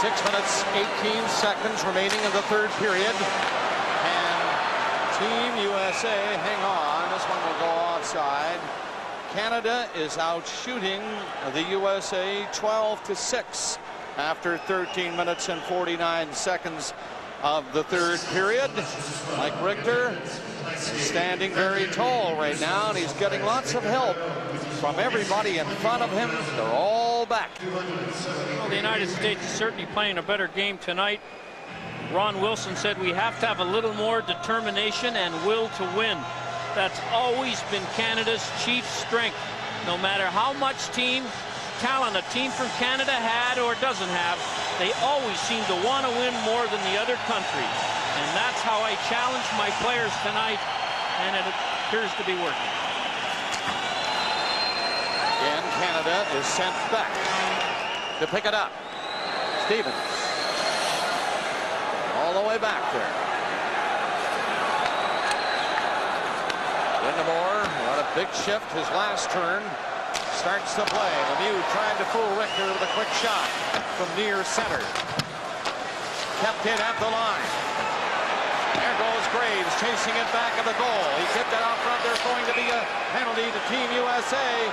6 minutes, 18 seconds remaining in the third period. And Team USA, hang on, this one will go offside. Canada is out shooting the USA 12-6 after 13 minutes and 49 seconds of the third period. Mike Richter standing very tall right now, and he's getting lots of help from everybody in front of him. They're all back. Well, the United States is certainly playing a better game tonight. Ron Wilson said we have to have a little more determination and will to win. That's always been Canada's chief strength. No matter how much team talent a team from Canada had or doesn't have, they always seem to want to win more than the other country. And that's how I challenge my players tonight, and it appears to be working. And Canada is sent back to pick it up. Stevens. All the way back there. Windemore, what a big shift his last turn. Starts to play. Lemieux trying to fool Richter with a quick shot from near center. Kept it at the line. There goes Graves chasing it back at the goal. He kicked it out front. There's going to be a penalty to Team USA.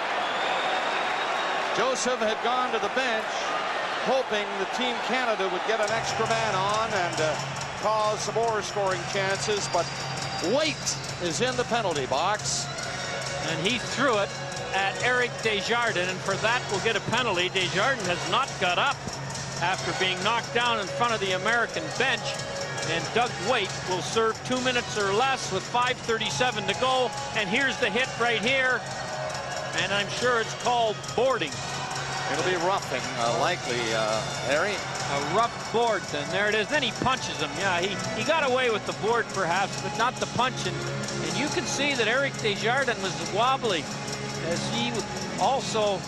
Joseph had gone to the bench hoping the Team Canada would get an extra man on and cause some more scoring chances, but Waite is in the penalty box. And he threw it at Eric Desjardins, and for that will get a penalty. Desjardins has not got up after being knocked down in front of the American bench, and Doug Waite will serve 2 minutes or less with 5:37 to go. And here's the hit right here, and I'm sure it's called boarding. It'll be roughing, likely, Harry. A rough board, and there it is. Then he punches him. Yeah, he got away with the board perhaps, but not the punch. And you can see that Eric Desjardins was wobbly as he also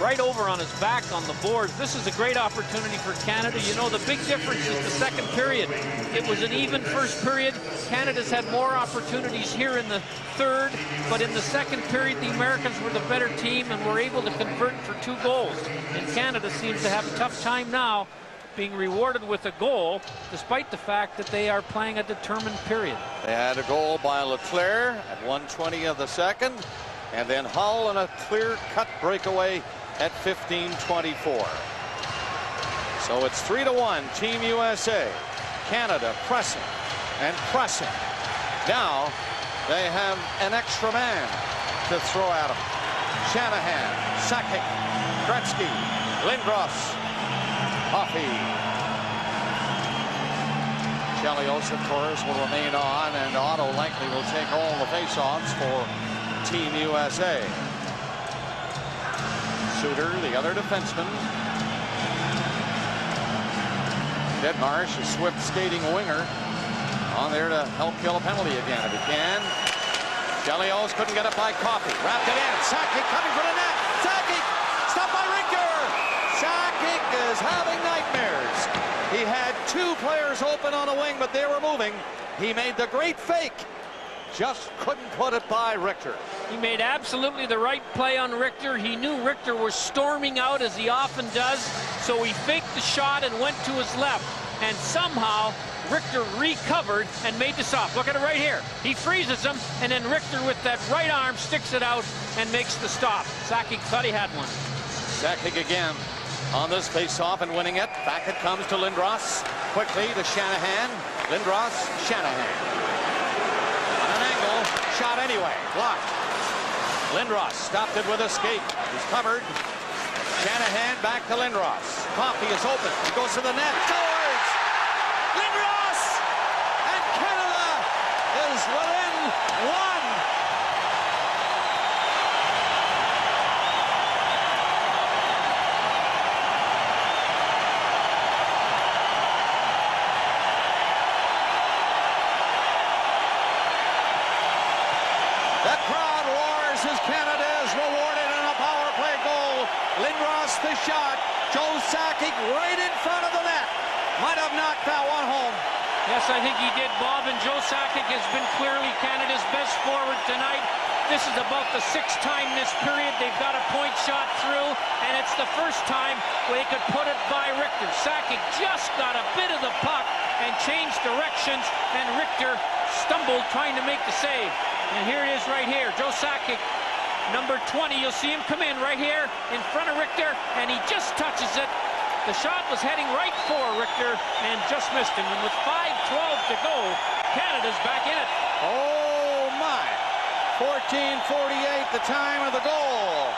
right over on his back on the boards. This is a great opportunity for Canada. You know, the big difference is the second period. It was an even first period. Canada's had more opportunities here in the third, but in the second period, the Americans were the better team and were able to convert for 2 goals. And Canada seems to have a tough time now being rewarded with a goal, despite the fact that they are playing a determined period. They had a goal by Leclerc at 1:20 of the second, and then Hull on a clear-cut breakaway at 15:24. So it's 3-1, Team USA. Canada pressing and pressing. Now they have an extra man to throw at them. Shanahan, Sakic, Gretzky, Lindros, Coffey. Chelios, of course, will remain on, and Otto likely will take all the face-offs for Team USA. Suter, the other defenseman. Deadmarsh, a swift skating winger, on there to help kill a penalty again if he can. Chelios couldn't get it by Coffey. Wrapped it in. Sakic coming for the net. Sakic stopped by Richter. Sakic is having nightmares. He had 2 players open on the wing, but they were moving. He made the great fake. Just couldn't put it by Richter. He made absolutely the right play on Richter. He knew Richter was storming out, as he often does, so he faked the shot and went to his left. And somehow Richter recovered and made the stop. Look at it right here. He freezes him, and then Richter with that right arm sticks it out and makes the stop. Sakic thought he had one. Sakic again on this face-off and winning it. Back it comes to Lindros. Quickly to Shanahan. Lindros, Shanahan. On an angle, shot anyway. Blocked. Lindros stopped it with a skate. He's covered. Shanahan back to Lindros. Coffey is open. He goes to the net. Scores! Lindros! And Canada is within 1. The crowd roars as Canada is rewarded in a power play goal. Lindros the shot. Joe Sakic right in front of the net. Might have knocked that one home. Yes, I think he did, Bob, and Joe Sakic has been clearly Canada's best forward tonight. This is about the 6th time this period they've got a point shot through, and it's the first time they could put it by Richter. Sakic just got a bit of the puck and changed directions, and Richter stumbled trying to make the save. And here it is right here. Joe Sakic, number 20. You'll see him come in right here in front of Richter, and he just touches it. The shot was heading right for Richter and just missed him. And with 5:12 to go, Canada's back in it. Oh my! 14:48, the time of the goal.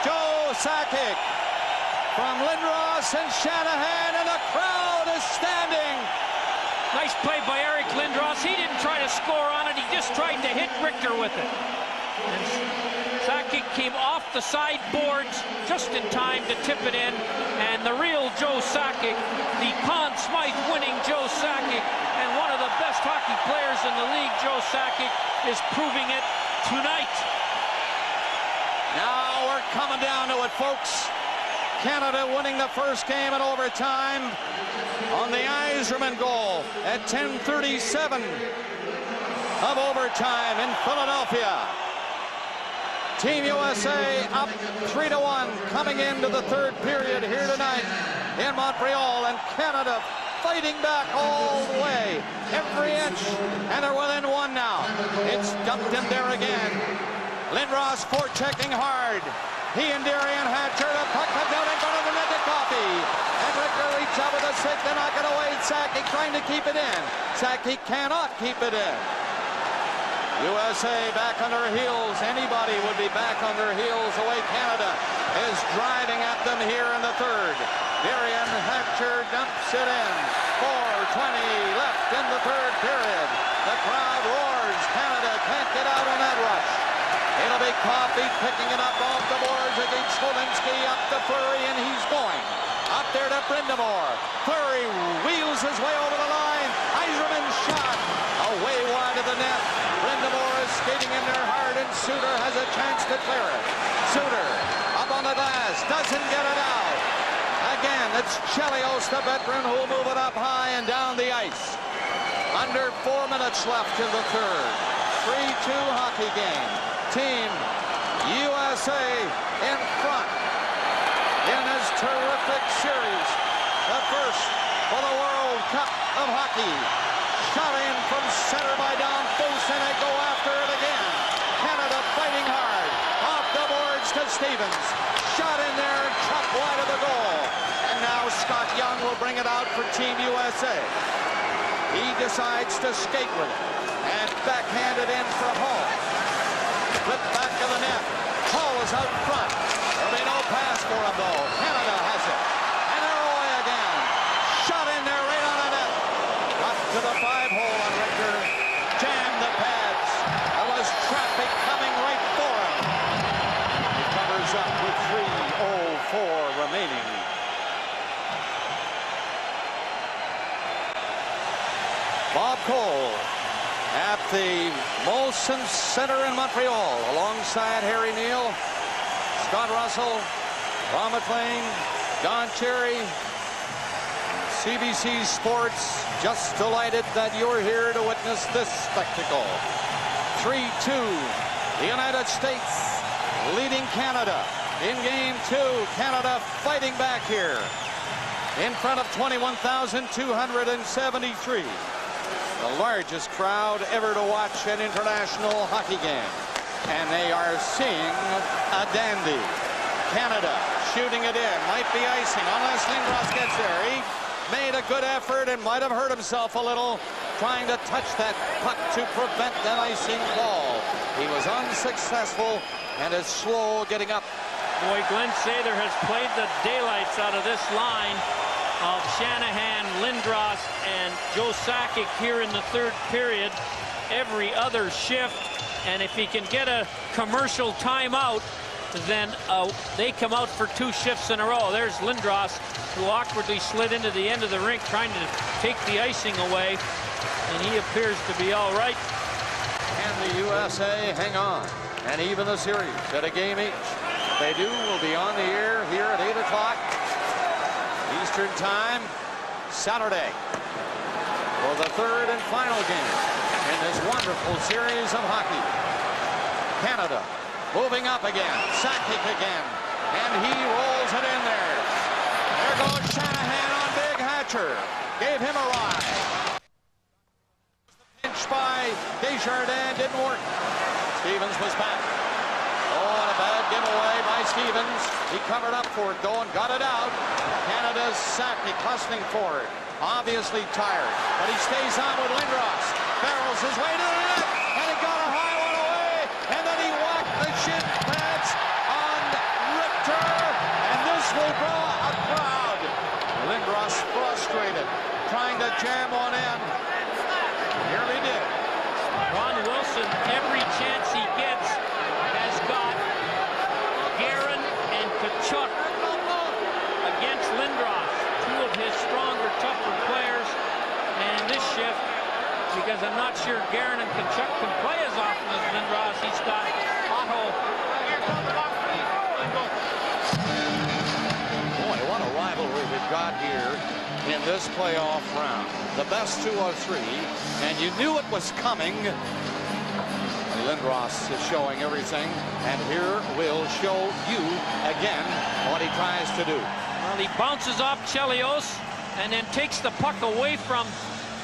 Joe Sakic from Lindros and Shanahan, and the crowd is standing. Nice play by Eric Lindros. He didn't try to score on it. He just tried to hit Richter with it. And Sakic came off the side boards just in time to tip it in. And the real Joe Sakic, the Conn Smythe winning Joe Sakic, and one of the best hockey players in the league, Joe Sakic, is proving it tonight. Now we're coming down to it, folks. Canada winning the first game in overtime on the Yzerman goal at 10:37 of overtime in Philadelphia. Team USA up 3-1 coming into the third period here tonight in Montreal, and Canada fighting back all the way, every inch, and they're within one now. It's dumped in there again. Lindros forechecking hard. He and Derian Hatcher, the puck comes out in front of the net to Coffey. And Richter reaches out with a stick to knock it away. Sakic trying to keep it in. Sakic cannot keep it in. USA back on their heels. Anybody would be back on their heels the way Canada is driving at them here in the third. Derian Hatcher dumps it in. 4:20 left in the third period. The crowd roars. Canada can't get out on that rush. It'll be Coffey picking it up off the boards against Smolinski, up to Fleury, and he's going. Up there to Brind'Amour. Fleury wheels his way over the line. Yzerman's shot away wide of the net. Brind'Amour is skating in there hard, and Suter has a chance to clear it. Suter up on the glass, doesn't get it out. Again, it's Chelios, the veteran, who'll move it up high and down the ice. Under 4 minutes left in the third. 3-2 hockey game. Team USA in front in this terrific series. The first for the World Cup of Hockey. Shot in from center by Don Foose, and they go after it again. Canada fighting hard. Off the boards to Stevens. Shot in there, chopped wide of the goal. And now Scott Young will bring it out for Team USA. He decides to skate with it and backhand it in for Hall. Flip back of the net. Hall is out front. There'll be no pass for him, though. Canada has it. And they're away again. Shot in there right on the net. Got to the 5-hole on Richter. Jammed the pads. There was traffic coming right for him. He covers up with 3:04 remaining. Bob Cole at the Molson Center in Montreal, alongside Harry Neal, Scott Russell, Ron McLean, Don Cherry, CBC Sports. Just delighted that you're here to witness this spectacle. 3-2, the United States leading Canada in game two. Canada fighting back here in front of 21,273. The largest crowd ever to watch an international hockey game. And they are seeing a dandy. Canada shooting it in. Might be icing unless Lindros gets there. He made a good effort and might have hurt himself a little trying to touch that puck to prevent that icing ball. He was unsuccessful and is slow getting up. Boy, Glenn Sather has played the daylights out of this line of Shanahan, Lindros, and Joe Sakic here in the third period. Every other shift, and if he can get a commercial timeout, then they come out for 2 shifts in a row. There's Lindros, who awkwardly slid into the end of the rink trying to take the icing away, and he appears to be all right. And the USA hang on and even the series at a game each. They do. We'll be on the air here at 8 o'clock Eastern Time Saturday for the third and final game in this wonderful series of hockey. Canada moving up again. Sakic again. And he rolls it in there. There goes Shanahan on Big Hatcher. Gave him a ride. Pinch by Desjardins didn't work. Stevens was back. Oh, and a bad giveaway by Stevens. He covered up for it though and got it out. Canada's Sakic hustling for it. Obviously tired, but he stays on with Lindros. Barrels his way to the net, and he got a high one away, and then he whacked the shin pads on Richter, and this will draw a crowd. Lindros frustrated, trying to jam one in. Nearly did. Ron Wilson, every chance he gets, has got Guerin and Tkachuk against Lindros, two of his stronger, tougher players. And this shift, because I'm not sure Guerin and Tkachuk can play as often as Lindros, he's got Otto. Boy, what a rivalry we've got here in this playoff round. The best 2 of 3, and you knew it was coming. Lindros is showing everything, and here we'll show you again what he tries to do. Well, he bounces off Chelios and then takes the puck away from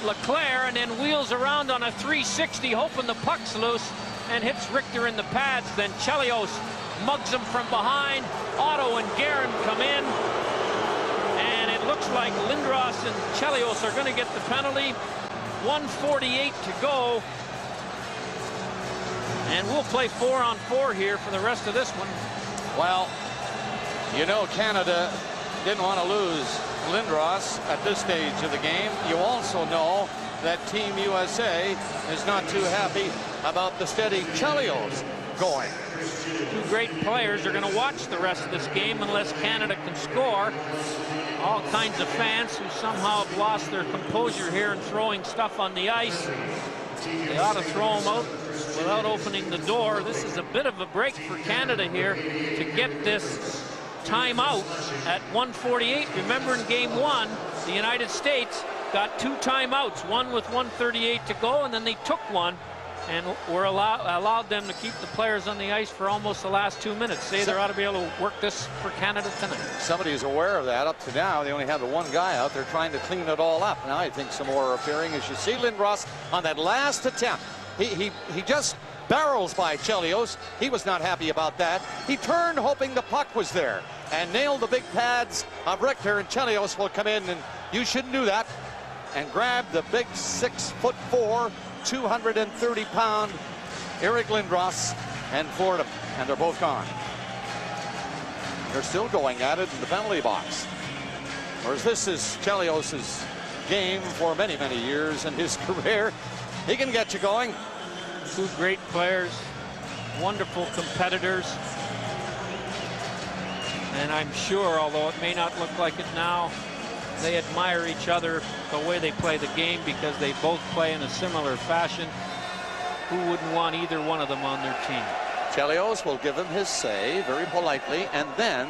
Leclaire and then wheels around on a 360, hoping the puck's loose, and hits Richter in the pads. Then Chelios mugs him from behind. Otto and Guerin come in, and it looks like Lindros and Chelios are going to get the penalty. 1:48 to go, and we'll play 4-on-4 here for the rest of this one. Well, you know Canada didn't want to lose Lindros at this stage of the game. You also know that Team USA is not too happy about the steady Chelios going. Two great players are going to watch the rest of this game unless Canada can score. All kinds of fans who somehow have lost their composure here and throwing stuff on the ice. They ought to throw them out without opening the door. This is a bit of a break for Canada here to get this timeout at 1:48. Remember, in game 1, the United States got 2 timeouts, one with 1:38 to go, and then they took one and were allowed them to keep the players on the ice for almost the last 2 minutes. Say they ought to be able to work this for Canada tonight. Somebody is aware of that. Up to now, they only have the one guy out there trying to clean it all up. Now I think some more are appearing. As you see Lindros on that last attempt, he just barrels by Chelios. He was not happy about that. He turned hoping the puck was there and nailed the big pads of Richter, and Chelios will come in, and you shouldn't do that, and grab the big 6'4", 230-pound Eric Lindros and floored him, and they're both gone. They're still going at it in the penalty box. Whereas this is Chelios' game for many, many years in his career. He can get you going. Two great players, wonderful competitors. And I'm sure, although it may not look like it now, they admire each other, the way they play the game, because they both play in a similar fashion. Who wouldn't want either one of them on their team? Chelios will give him his say very politely, and then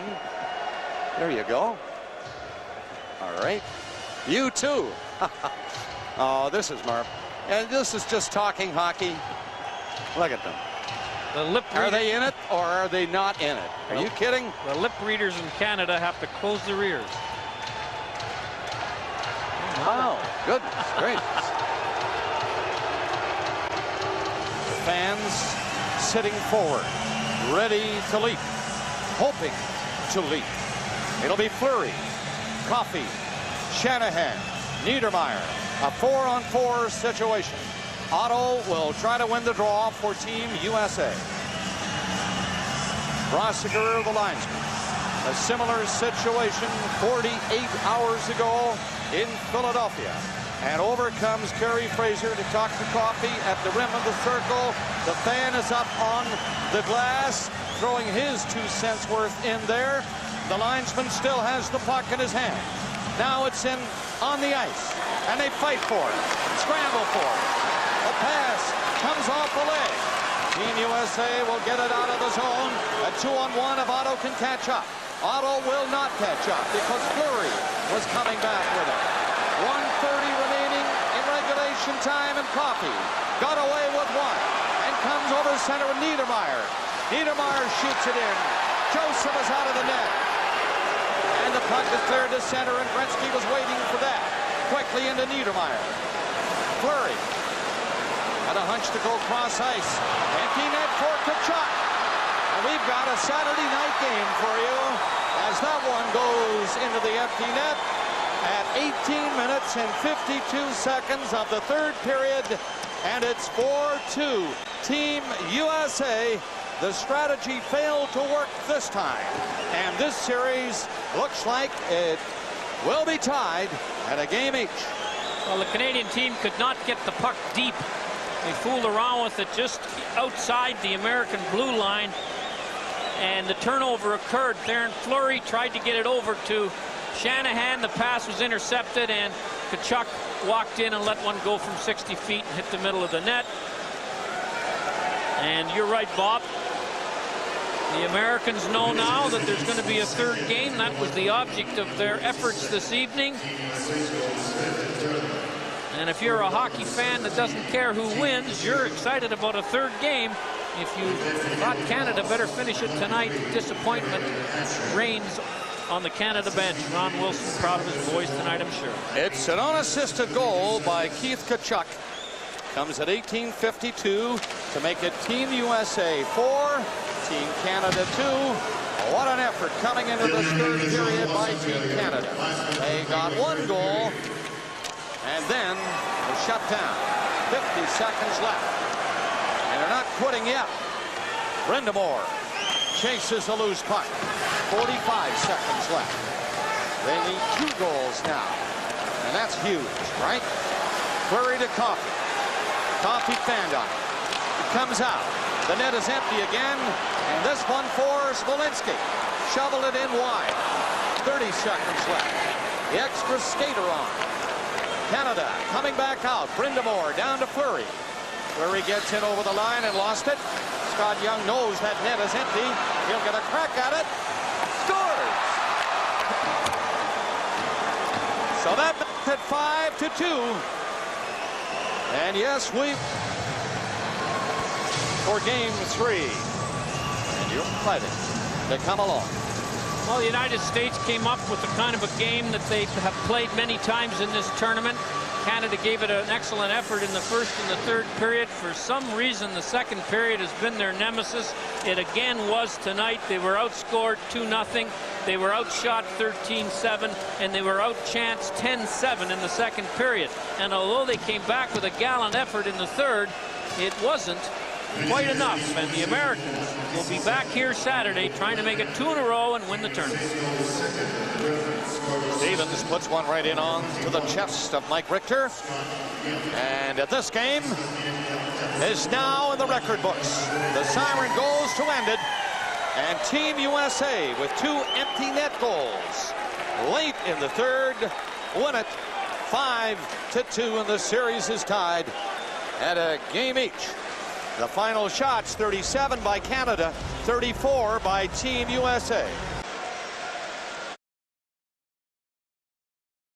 there you go. All right, you too. Oh, this is Marv, and this is just talking hockey. Look at them. The lip are they in it or are they not in it? Are you kidding? The lip readers in Canada have to close their ears. Oh, goodness gracious. The fans sitting forward, ready to leap, hoping to leap. It'll be Fleury, Coffey, Shanahan, Niedermeyer. A 4-on-4 situation. Otto will try to win the draw for Team USA. Rossiger, the linesman. A similar situation 48 hours ago in Philadelphia. And over comes Kerry Fraser to talk to Coffey at the rim of the circle. The fan is up on the glass, throwing his 2 cents worth in there. The linesman still has the puck in his hand. Now it's in on the ice, and they fight for it, scramble for it. The pass comes off the leg. Team USA will get it out of the zone. A 2-on-1 if Otto can catch up. Otto will not catch up because Fleury was coming back with it. 1:30 remaining in regulation time, and Coffey got away with one. And comes over the center with Niedermeyer. Niedermeyer shoots it in. Joseph is out of the net. And the puck is cleared to center, and Gretzky was waiting for that. Quickly into Niedermeyer. Fleury had a hunch to go cross ice. Empty net for Tkachuk. And we've got a Saturday night game for you as that one goes into the empty net at 18 minutes and 52 seconds of the third period. And it's 4-2. Team USA. The strategy failed to work this time. And this series looks like it will be tied at a game each. Well, the Canadian team could not get the puck deep. They fooled around with it just outside the American blue line. And the turnover occurred. Theron Fleury tried to get it over to Shanahan. The pass was intercepted, and Tkachuk walked in and let one go from 60 feet and hit the middle of the net. And you're right, Bob. The Americans know now that there's going to be a third game. That was the object of their efforts this evening. And if you're a hockey fan that doesn't care who wins, you're excited about a third game. If you thought Canada better finish it tonight, disappointment reigns on the Canada bench. Ron Wilson proud of his boys tonight, I'm sure. It's an unassisted goal by Keith Tkachuk. Comes at 18:52 to make it Team USA 4, Team Canada 2. What an effort coming into this third period by Team Canada. They got one goal and then they're shut down. 50 seconds left. And they're not quitting yet. Brind'Amour chases a loose puck. 45 seconds left. They need 2 goals now. And that's huge, right? Fleury to Coffey. Coffey fanned on it. It comes out. The net is empty again. And this one for Smolinski. Shovel it in wide. 30 seconds left. The extra skater on. Canada coming back out. Brind'Amour down to Fleury. Fleury gets in over the line and lost it. Scott Young knows that net is empty. He'll get a crack at it. Scores! So that makes it 5-2. And yes, for game 3. And you're excited to come along. Well, the United States came up with the kind of a game that they have played many times in this tournament. Canada gave it an excellent effort in the first and the third period. For some reason, the second period has been their nemesis. It again was tonight. They were outscored 2-0. They were outshot 13-7, and they were outchanced 10-7 in the second period. And although they came back with a gallant effort in the third, it wasn't quite enough. And the Americans will be back here Saturday trying to make it 2 in a row and win the tournament. Stevens puts one right in on to the chest of Mike Richter. And this game is now in the record books. The siren goes to end it. And Team USA with 2 empty net goals late in the third win it 5-2, and the series is tied at a game each. The final shots, 37 by Canada, 34 by Team USA.